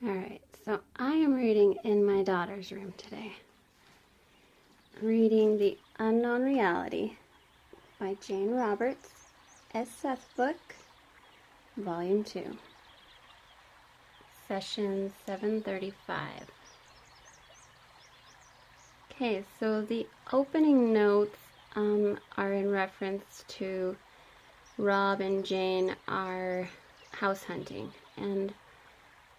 Alright, so I am reading in my daughter's room today. I'm reading The Unknown Reality by Jane Roberts, S. Seth book, Volume 2, Session 735. Okay, so the opening notes are in reference to Rob and Jane are house hunting, and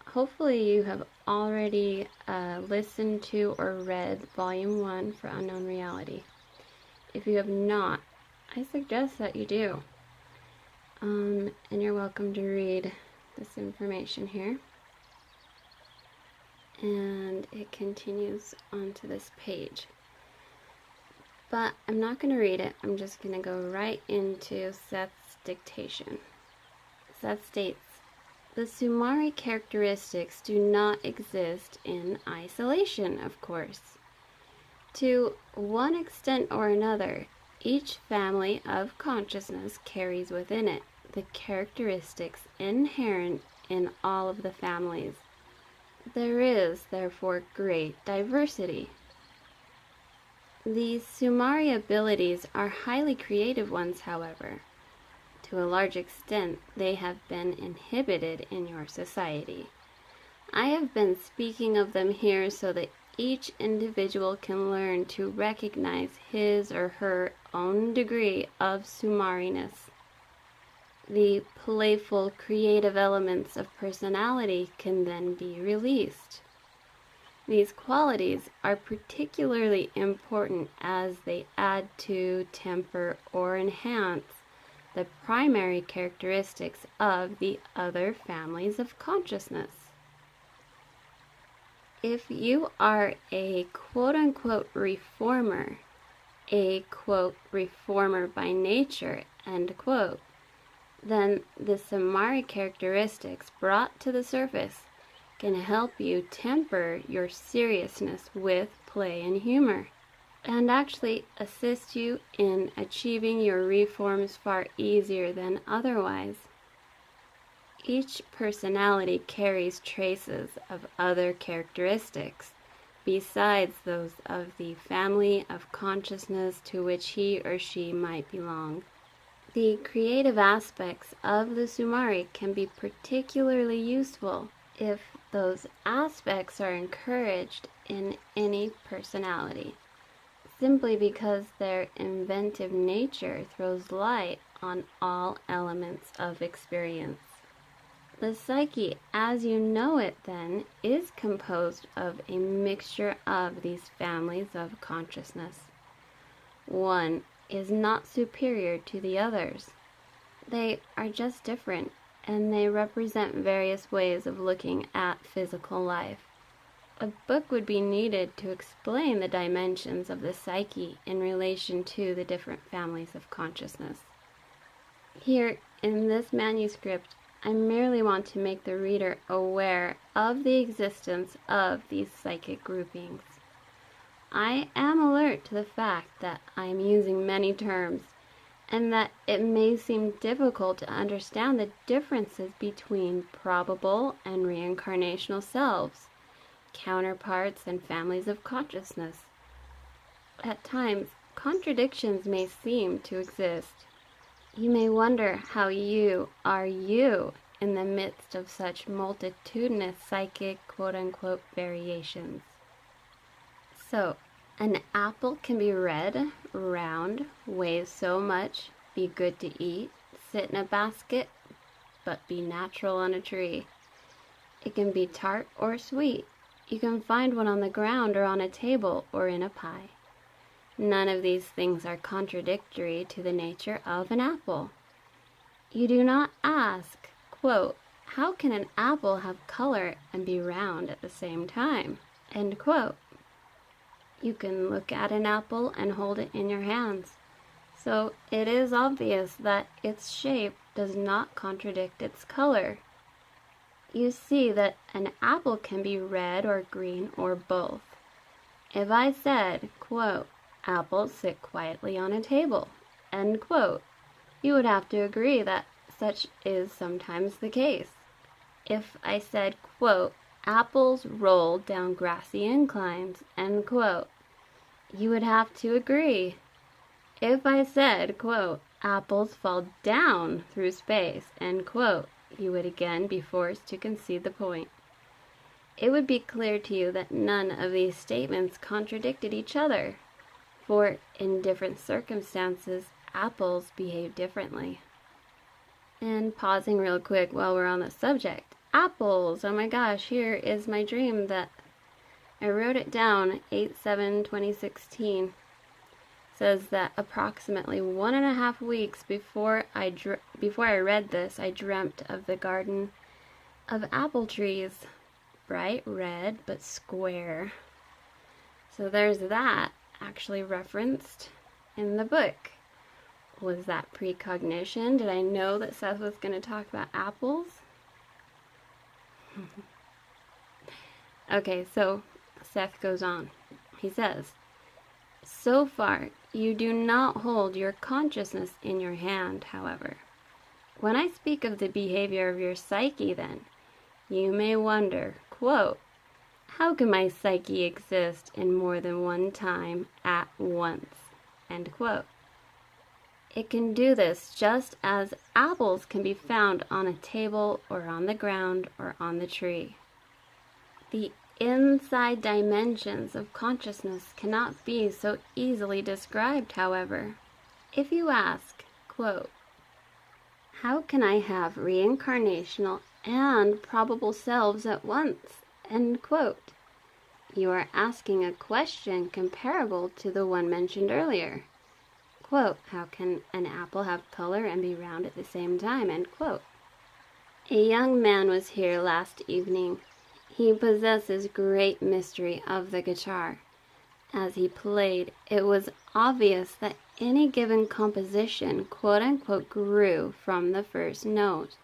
hopefully you have already listened to or read Volume 1 for Unknown Reality. If you have not, I suggest that you do. And you're welcome to read this information here. And it continues onto this page. But I'm not going to read it. I'm just going to go right into Seth's dictation. Seth states, "The Sumari characteristics do not exist in isolation, of course. To one extent or another, each family of consciousness carries within it the characteristics inherent in all of the families. There is, therefore, great diversity. These Sumari abilities are highly creative ones, however. To a large extent, they have been inhibited in your society. I have been speaking of them here so that each individual can learn to recognize his or her own degree of Sumariness. The playful, creative elements of personality can then be released. These qualities are particularly important as they add to, temper, or enhance the primary characteristics of the other families of consciousness. If you are a quote-unquote reformer, a quote reformer by nature, end quote, then the Sumari characteristics brought to the surface can help you temper your seriousness with play and humor, and actually assist you in achieving your reforms far easier than otherwise. Each personality carries traces of other characteristics besides those of the family of consciousness to which he or she might belong. The creative aspects of the Sumari can be particularly useful if those aspects are encouraged in any personality, simply because their inventive nature throws light on all elements of experience. The psyche, as you know it, then, is composed of a mixture of these families of consciousness. One is not superior to the others. They are just different, and they represent various ways of looking at physical life. A book would be needed to explain the dimensions of the psyche in relation to the different families of consciousness. Here, in this manuscript, I merely want to make the reader aware of the existence of these psychic groupings. I am alert to the fact that I am using many terms, and that it may seem difficult to understand the differences between probable and reincarnational selves, counterparts, and families of consciousness. At times, contradictions may seem to exist. You may wonder how you are you in the midst of such multitudinous psychic quote-unquote variations. So, an apple can be red, round, weigh so much, be good to eat, sit in a basket, but be natural on a tree. It can be tart or sweet. You can find one on the ground or on a table or in a pie. None of these things are contradictory to the nature of an apple. You do not ask, quote, how can an apple have color and be round at the same time? End quote. You can look at an apple and hold it in your hands. So it is obvious that its shape does not contradict its color. You see that an apple can be red or green or both. If I said, quote, apples sit quietly on a table, end quote, you would have to agree that such is sometimes the case. If I said, quote, apples roll down grassy inclines, end quote, you would have to agree. If I said, quote, apples fall down through space, end quote, you would again be forced to concede the point. It would be clear to you that none of these statements contradicted each other, for in different circumstances, apples behave differently. And pausing real quick while we're on the subject, apples, oh my gosh, here is my dream that I wrote it down, 8/7/2016. Says that approximately 1.5 weeks before I read this, I dreamt of the garden of apple trees, bright red but square. So there's that actually referenced in the book. Was that precognition? Did I know that Seth was going to talk about apples? Okay, so Seth goes on. He says, so far, you do not hold your consciousness in your hand, however. When I speak of the behavior of your psyche, then, you may wonder, quote, how can my psyche exist in more than one time at once, end quote. It can do this just as apples can be found on a table or on the ground or on the tree. The inside dimensions of consciousness cannot be so easily described, however. If you ask, quote, how can I have reincarnational and probable selves at once, end quote, you are asking a question comparable to the one mentioned earlier. Quote, how can an apple have color and be round at the same time, end quote. A young man was here last evening. He possesses great mystery of the guitar. As he played, it was obvious that any given composition, quote-unquote, grew from the first note,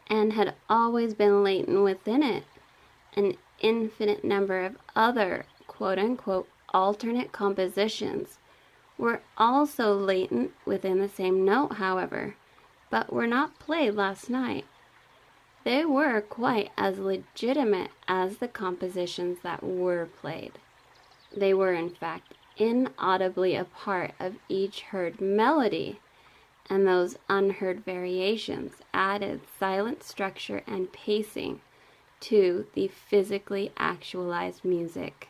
and had always been latent within it. An infinite number of other, quote-unquote, alternate compositions were also latent within the same note, however, but were not played last night. They were quite as legitimate as the compositions that were played. They were, in fact, inaudibly a part of each heard melody, and those unheard variations added silent structure and pacing to the physically actualized music.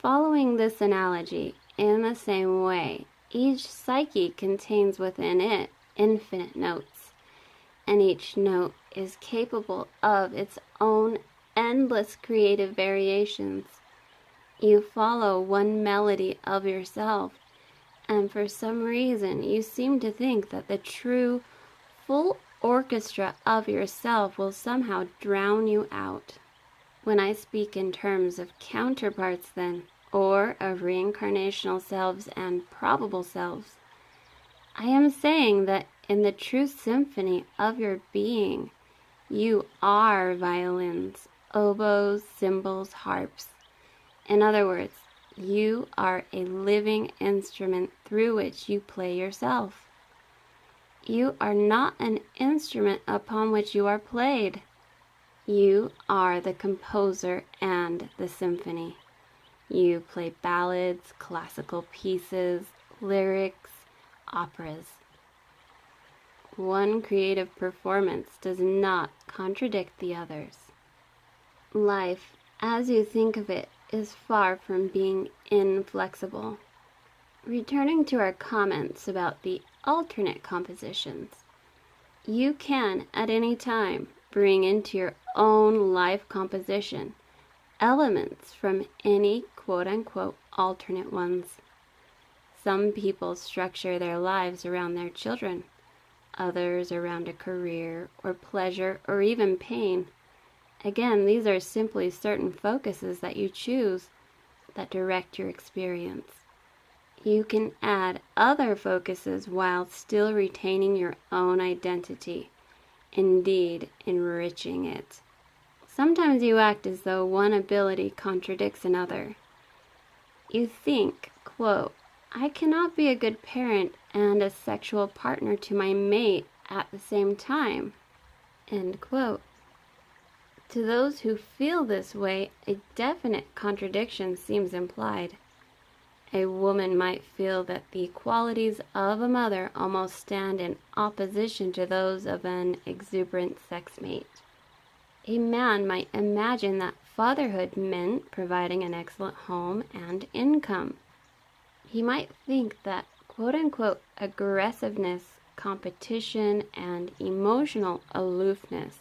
Following this analogy, in the same way, each psyche contains within it infinite notes, and each note is capable of its own endless creative variations. You follow one melody of yourself, and for some reason you seem to think that the true, full orchestra of yourself will somehow drown you out. When I speak in terms of counterparts, then, or of reincarnational selves and probable selves, I am saying that in the true symphony of your being, you are violins, oboes, cymbals, harps. In other words, you are a living instrument through which you play yourself. You are not an instrument upon which you are played. You are the composer and the symphony. You play ballads, classical pieces, lyrics, operas. One creative performance does not contradict the others. Life, as you think of it, is far from being inflexible. Returning to our comments about the alternate compositions, you can, at any time, bring into your own life composition elements from any quote-unquote alternate ones. Some people structure their lives around their children, others around a career or pleasure or even pain. Again, these are simply certain focuses that you choose that direct your experience. You can add other focuses while still retaining your own identity, indeed enriching it. Sometimes you act as though one ability contradicts another. You think, quote, I cannot be a good parent and a sexual partner to my mate at the same time, end quote. To those who feel this way, a definite contradiction seems implied. A woman might feel that the qualities of a mother almost stand in opposition to those of an exuberant sex mate. A man might imagine that fatherhood meant providing an excellent home and income. He might think that quote-unquote aggressiveness, competition, and emotional aloofness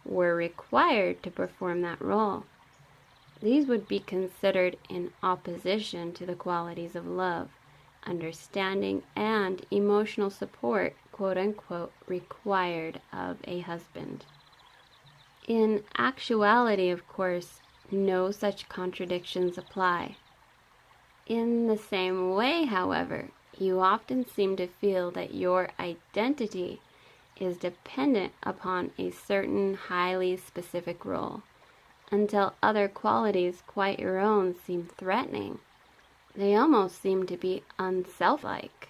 were required to perform that role. These would be considered in opposition to the qualities of love, understanding, and emotional support, quote-unquote, required of a husband. In actuality, of course, no such contradictions apply. In the same way, however, you often seem to feel that your identity is dependent upon a certain highly specific role, until other qualities quite your own seem threatening. They almost seem to be unself-like.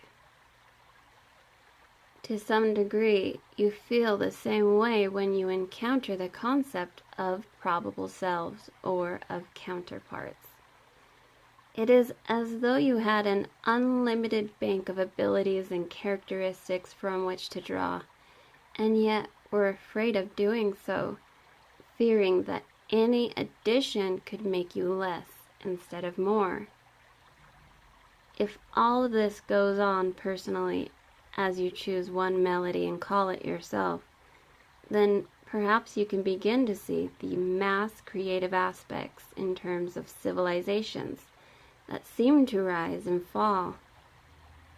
To some degree, you feel the same way when you encounter the concept of probable selves or of counterparts. It is as though you had an unlimited bank of abilities and characteristics from which to draw, and yet were afraid of doing so, fearing that any addition could make you less instead of more. If all of this goes on personally, as you choose one melody and call it yourself, then perhaps you can begin to see the mass creative aspects in terms of civilizations that seem to rise and fall.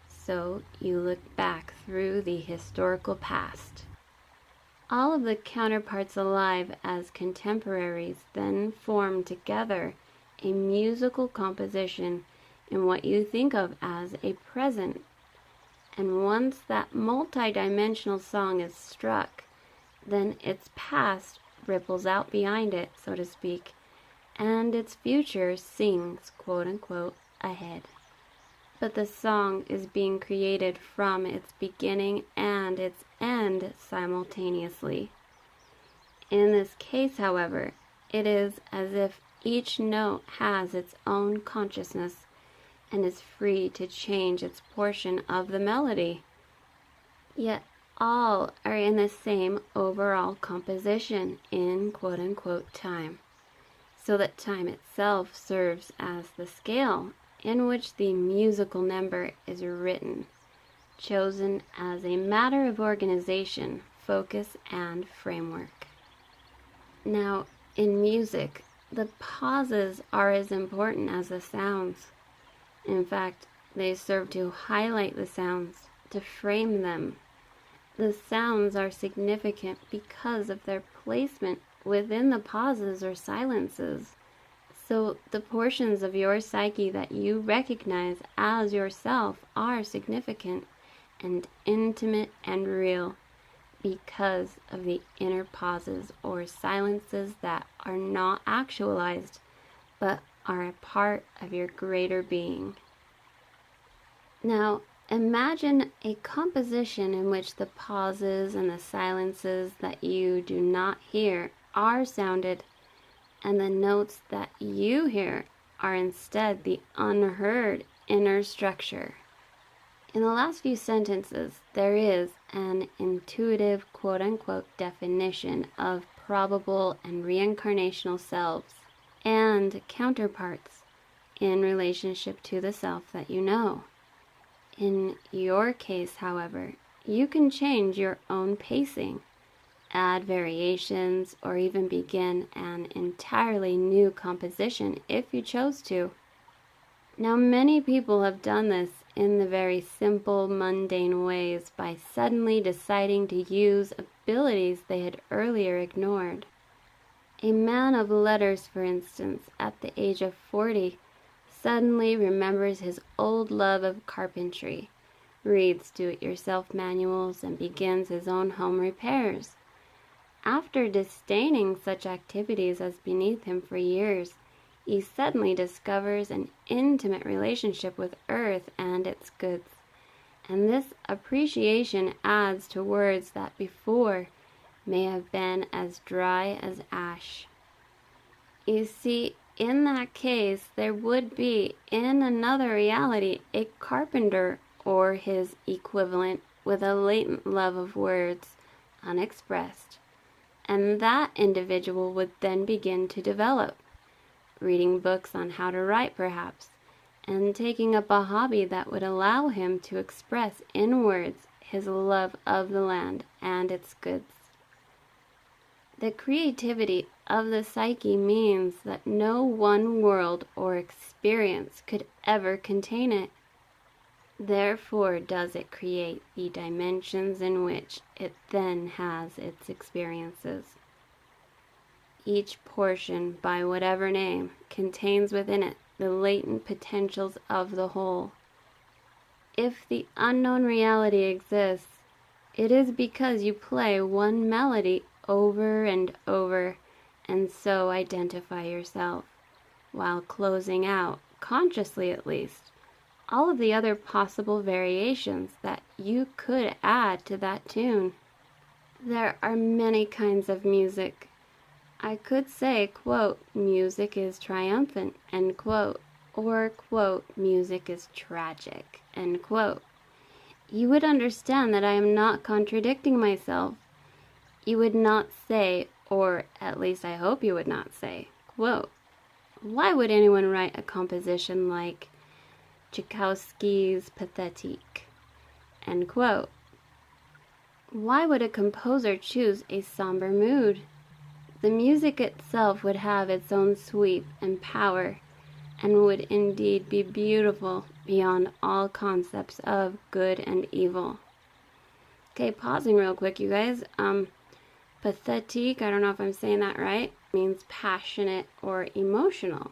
So you look back through the historical past. All of the counterparts alive as contemporaries then form together a musical composition in what you think of as a present. And once that multi-dimensional song is struck, then its past ripples out behind it, so to speak, and its future sings, quote-unquote, ahead. But the song is being created from its beginning and its end simultaneously. In this case, however, it is as if each note has its own consciousness and is free to change its portion of the melody. Yet all are in the same overall composition in quote-unquote time, so that time itself serves as the scale in which the musical number is written, chosen as a matter of organization, focus, and framework. Now, in music, the pauses are as important as the sounds. In fact, they serve to highlight the sounds, to frame them. The sounds are significant because of their placement within the pauses or silences. So the portions of your psyche that you recognize as yourself are significant and intimate and real because of the inner pauses or silences that are not actualized but are a part of your greater being. Now, imagine a composition in which the pauses and the silences that you do not hear are sounded, and the notes that you hear are instead the unheard inner structure. In the last few sentences, there is an intuitive quote-unquote definition of probable and reincarnational selves and counterparts in relationship to the self that you know. In your case, however, you can change your own pacing, add variations, or even begin an entirely new composition if you chose to. Now, many people have done this in the very simple, mundane ways by suddenly deciding to use abilities they had earlier ignored. A man of letters, for instance, at the age of 40, suddenly remembers his old love of carpentry, reads do-it-yourself manuals, and begins his own home repairs. After disdaining such activities as beneath him for years, he suddenly discovers an intimate relationship with earth and its goods, and this appreciation adds to words that before may have been as dry as ash. You see, in that case, there would be, in another reality, a carpenter or his equivalent with a latent love of words, unexpressed, and that individual would then begin to develop, reading books on how to write perhaps, and taking up a hobby that would allow him to express in words his love of the land and its goods. The creativity of the psyche means that no one world or experience could ever contain it. Therefore does it create the dimensions in which it then has its experiences. Each portion, by whatever name, contains within it the latent potentials of the whole. If the unknown reality exists, it is because you play one melody over and over, and so identify yourself, while closing out, consciously at least, all of the other possible variations that you could add to that tune. There are many kinds of music. I could say, quote, music is triumphant, end quote, or, quote, music is tragic, end quote. You would understand that I am not contradicting myself. You would not say, or at least I hope you would not say, quote, why would anyone write a composition like Tchaikovsky's Pathetique, end quote? Why would a composer choose a somber mood? The music itself would have its own sweep and power, and would indeed be beautiful beyond all concepts of good and evil. Okay, pausing real quick, you guys. Pathetique, I don't know if I'm saying that right, means passionate or emotional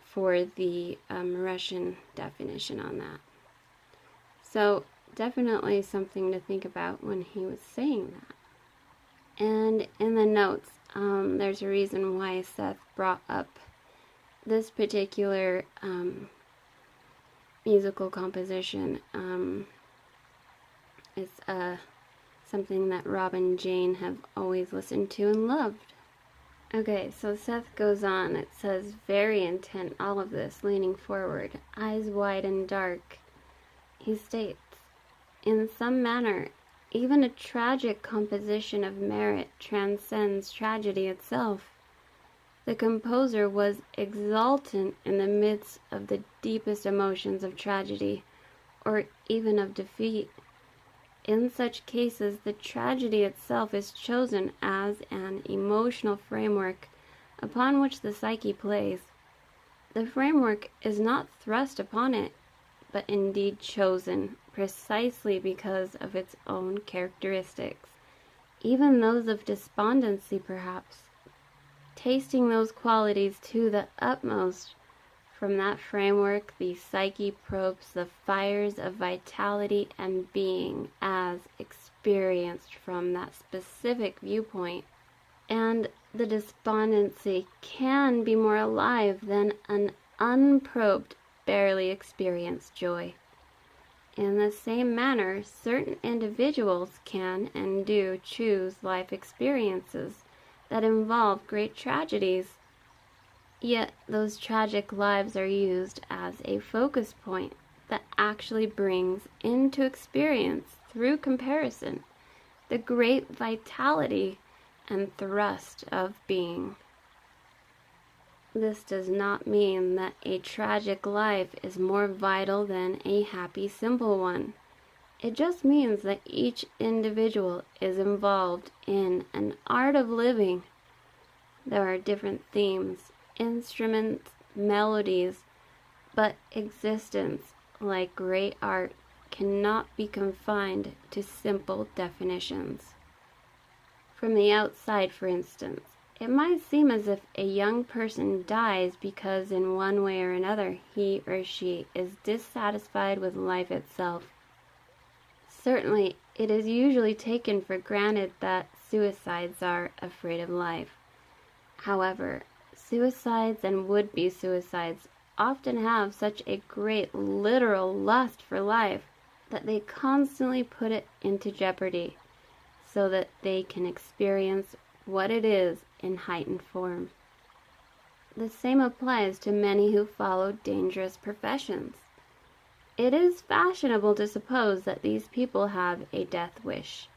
for the Russian definition on that. So definitely something to think about when he was saying that. And in the notes, there's a reason why Seth brought up this particular musical composition. It's something that Rob and Jane have always listened to and loved. Okay, so Seth goes on. It says, very intent, all of this, leaning forward, eyes wide and dark. He states, in some manner, even a tragic composition of merit transcends tragedy itself. The composer was exultant in the midst of the deepest emotions of tragedy, or even of defeat. In such cases, the tragedy itself is chosen as an emotional framework upon which the psyche plays. The framework is not thrust upon it, but indeed chosen, precisely because of its own characteristics, even those of despondency perhaps. Tasting those qualities to the utmost, from that framework the psyche probes the fires of vitality and being as experienced from that specific viewpoint. And the despondency can be more alive than an unprobed, barely experienced joy. In the same manner, certain individuals can and do choose life experiences that involve great tragedies. Yet those tragic lives are used as a focus point that actually brings into experience, through comparison, the great vitality and thrust of being. This does not mean that a tragic life is more vital than a happy, simple one. It just means that each individual is involved in an art of living. There are different themes, instruments, melodies, but existence, like great art, cannot be confined to simple definitions. From the outside, for instance, it might seem as if a young person dies because in one way or another he or she is dissatisfied with life itself. Certainly, it is usually taken for granted that suicides are afraid of life. However, suicides and would-be suicides often have such a great literal lust for life that they constantly put it into jeopardy, so that they can experience what it is in heightened form. The same applies to many who follow dangerous professions. It is fashionable to suppose that these people have a death wish.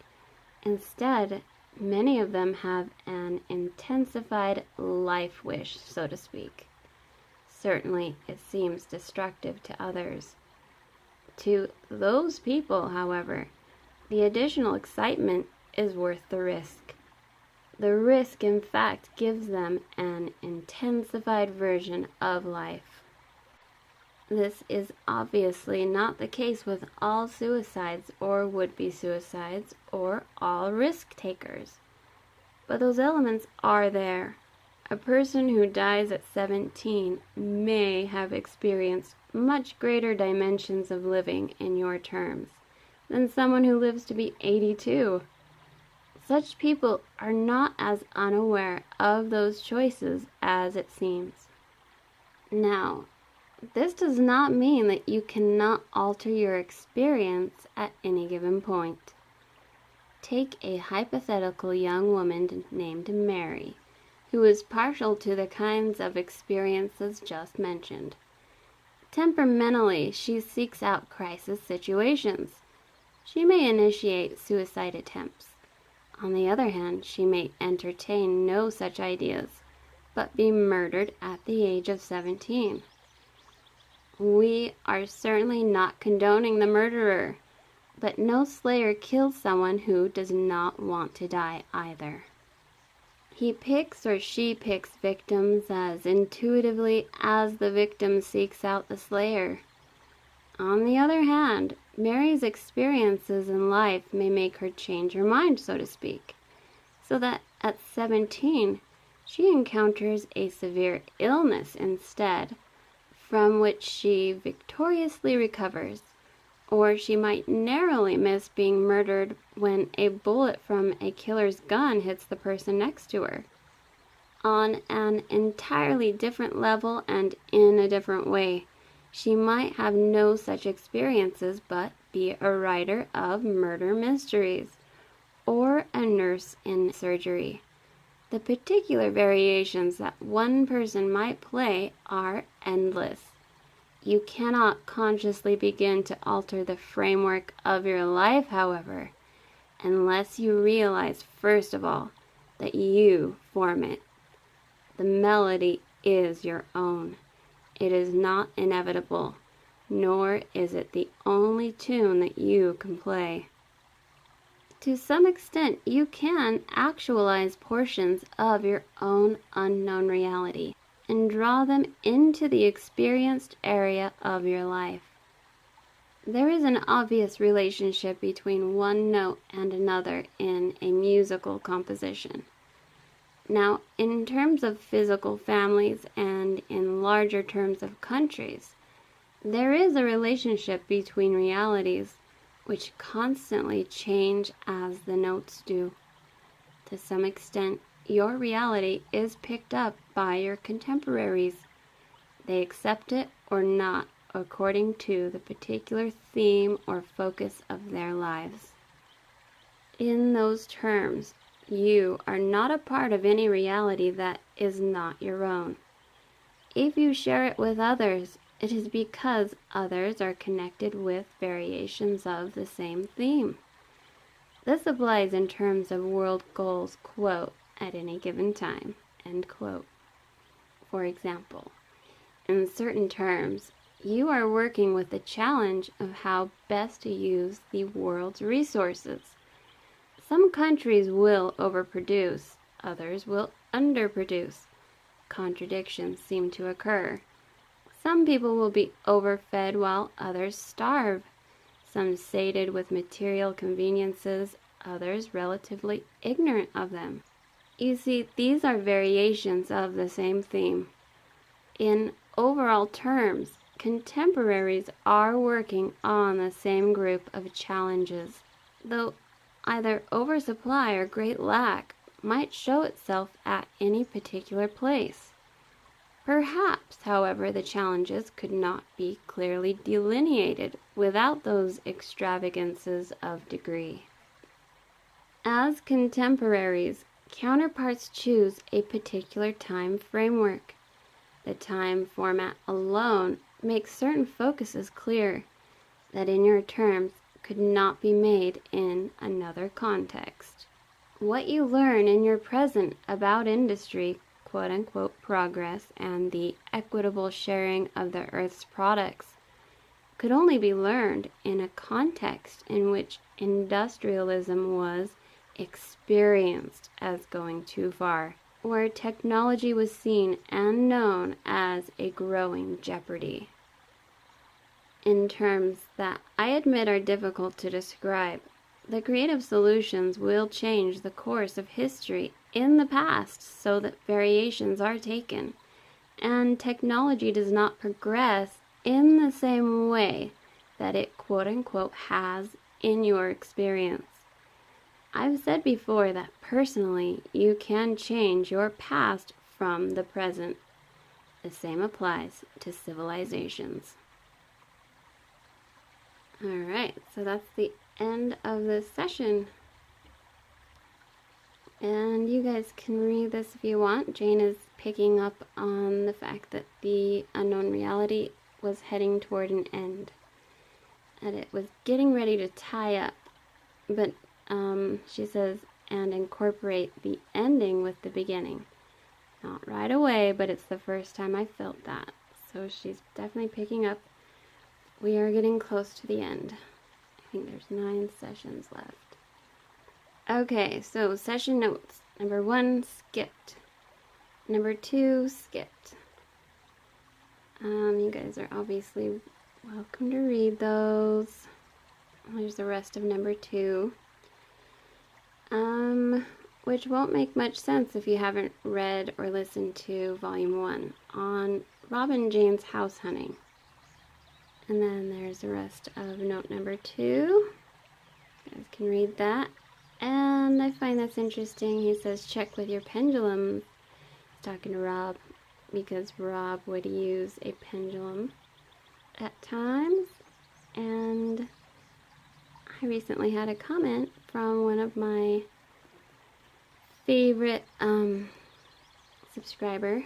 Instead, many of them have an intensified life wish, so to speak. Certainly, it seems destructive to others. To those people, however, the additional excitement is worth the risk. The risk, in fact, gives them an intensified version of life. This is obviously not the case with all suicides or would-be suicides or all risk-takers. But those elements are there. A person who dies at 17 may have experienced much greater dimensions of living in your terms than someone who lives to be 82. Such people are not as unaware of those choices as it seems. Now, this does not mean that you cannot alter your experience at any given point. Take a hypothetical young woman named Mary, who is partial to the kinds of experiences just mentioned. Temperamentally, she seeks out crisis situations. She may initiate suicide attempts. On the other hand, she may entertain no such ideas, but be murdered at the age of 17. We are certainly not condoning the murderer, but no slayer kills someone who does not want to die either. He picks or she picks victims as intuitively as the victim seeks out the slayer. On the other hand, Mary's experiences in life may make her change her mind, so to speak, so that at 17 she encounters a severe illness instead, from which she victoriously recovers, or she might narrowly miss being murdered when a bullet from a killer's gun hits the person next to her. On an entirely different level and in a different way, she might have no such experiences but be a writer of murder mysteries, or a nurse in surgery. The particular variations that one person might play are endless. You cannot consciously begin to alter the framework of your life, however, unless you realize, first of all, that you form it. The melody is your own. It is not inevitable, nor is it the only tune that you can play. To some extent, you can actualize portions of your own unknown reality and draw them into the experienced area of your life. There is an obvious relationship between one note and another in a musical composition. Now, in terms of physical families and in larger terms of countries, there is a relationship between realities which constantly change as the notes do. To some extent, your reality is picked up by your contemporaries. They accept it or not according to the particular theme or focus of their lives. In those terms, you are not a part of any reality that is not your own. If you share it with others, it is because others are connected with variations of the same theme. This applies in terms of world goals, quote, at any given time, end quote. For example, in certain terms, you are working with the challenge of how best to use the world's resources. Some countries will overproduce, others will underproduce. Contradictions seem to occur. Some people will be overfed while others starve. Some sated with material conveniences, others relatively ignorant of them. You see, these are variations of the same theme. In overall terms, contemporaries are working on the same group of challenges, though either oversupply or great lack might show itself at any particular place. Perhaps, however, the challenges could not be clearly delineated without those extravagances of degree. As contemporaries, counterparts choose a particular time framework. The time format alone makes certain focuses clear that in your terms could not be made in another context. What you learn in your present about industry, quote-unquote progress, and the equitable sharing of the Earth's products could only be learned in a context in which industrialism was experienced as going too far, where technology was seen and known as a growing jeopardy. In terms that I admit are difficult to describe, the creative solutions will change the course of history in the past so that variations are taken, and technology does not progress in the same way that it quote-unquote has in your experience. I've said before that personally you can change your past from the present. The same applies to civilizations. Alright, so that's the end of this session. And you guys can read this if you want. Jane is picking up on the fact that the unknown reality was heading toward an end. And it was getting ready to tie up. But she says, and incorporate the ending with the beginning. Not right away, but it's the first time I felt that. So she's definitely picking up. We are getting close to the end. I think there's 9 sessions left. Okay, so session notes. Number 1, skipped. Number 2, skipped. You guys are obviously welcome to read those. There's the rest of number 2. Which won't make much sense if you haven't read or listened to Volume 1 on Rob and Jane's house hunting. And then there's the rest of note number 2. You guys can read that. And I find that's interesting. He says, check with your pendulum. He's talking to Rob because Rob would use a pendulum at times. And I recently had a comment from one of my favorite subscribers,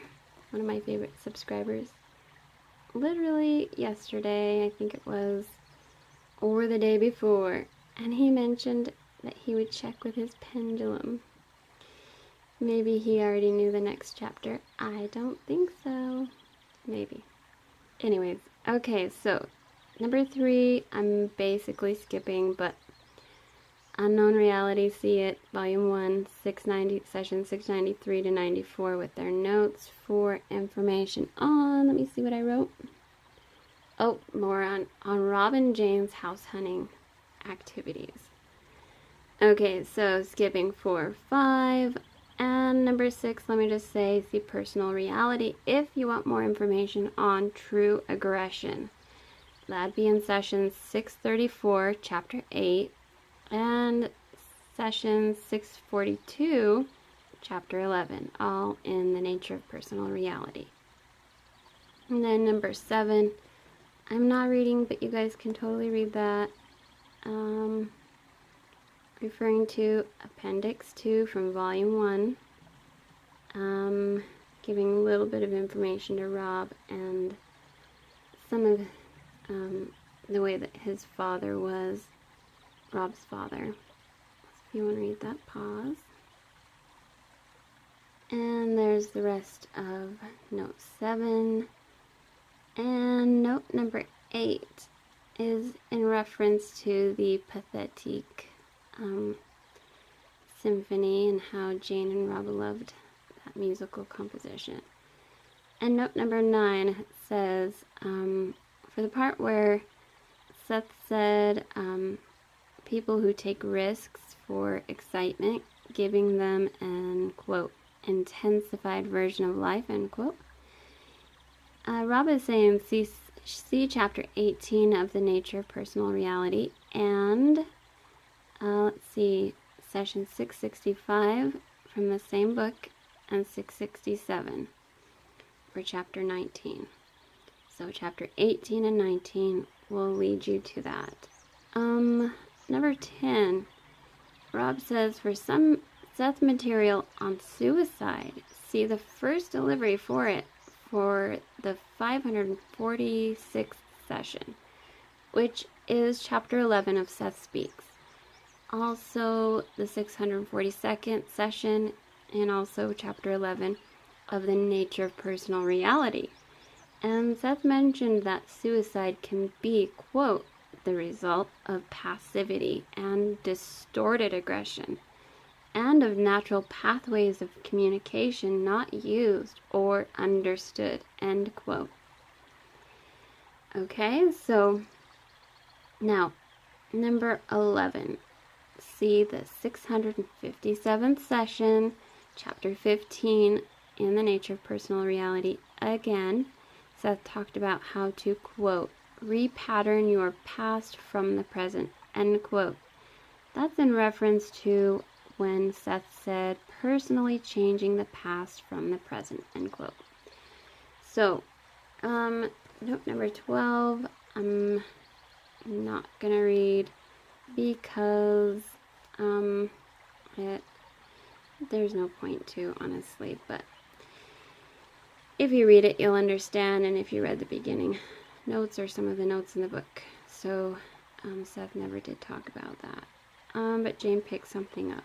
literally yesterday, I think it was, or the day before, and he mentioned that he would check with his pendulum. Maybe he already knew the next chapter. I don't think so. Maybe. Anyways, okay, so number 3, I'm basically skipping, but Unknown Reality, see it, Volume 1, 690, session 693 to 94 with their notes for information on, let me see what I wrote. Oh, more on Rob and Jane's house hunting activities. Okay, so skipping 4, 5, and number 6, let me just say, see Personal Reality if you want more information on true aggression. That'd be in session 634, chapter 8, and session 642, chapter 11, all in the nature of personal reality. And then number 7, I'm not reading, but you guys can totally read that. Referring to Appendix 2 from Volume 1, giving a little bit of information to Rob and some of the way that his father was, Rob's father. So if you want to read that, pause. And there's the rest of note 7. And note number 8 is in reference to the Pathetique Symphony and how Jane and Rob loved that musical composition. And note number 9 says, for the part where Seth said, people who take risks for excitement, giving them an, quote, intensified version of life, end quote. Rob is saying, see chapter 18 of The Nature of Personal Reality, and let's see, session 665 from the same book, and 667 for chapter 19. So chapter 18 and 19 will lead you to that. Number 10, Rob says, for some Seth material on suicide, see the first delivery for it for the 546th session, which is chapter 11 of Seth Speaks. Also the 642nd session, and also chapter 11 of the nature of personal reality. And Seth mentioned that suicide can be, quote, the result of passivity and distorted aggression, and of natural pathways of communication not used or understood, end quote. Okay, so now, number 11. See the 657th session, chapter 15, in the nature of personal reality. Again, Seth talked about how to, quote, repattern your past from the present, end quote. That's in reference to when Seth said, personally changing the past from the present, end quote. So, note number 12, I'm not going to read because there's no point to, honestly, but if you read it, you'll understand, and if you read the beginning notes or some of the notes in the book. So, Seth never did talk about that. But Jane picked something up.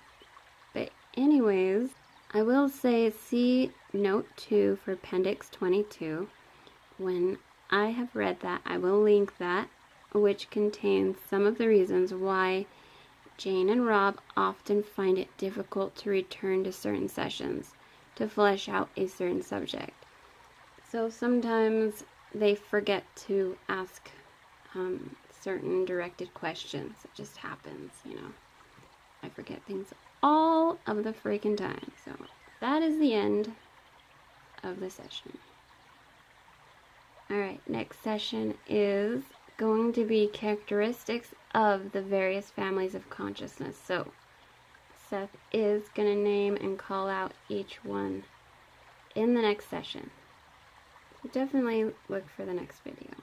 But anyways, I will say, see note 2 for Appendix 22. When I have read that, I will link that, which contains some of the reasons why Jane and Rob often find it difficult to return to certain sessions to flesh out a certain subject. So sometimes they forget to ask certain directed questions. It just happens, you know. I forget things all of the freaking time. So that is the end of the session. Alright, next session is going to be characteristics of the various families of consciousness. So Seth is going to name and call out each one in the next session. So definitely look for the next video.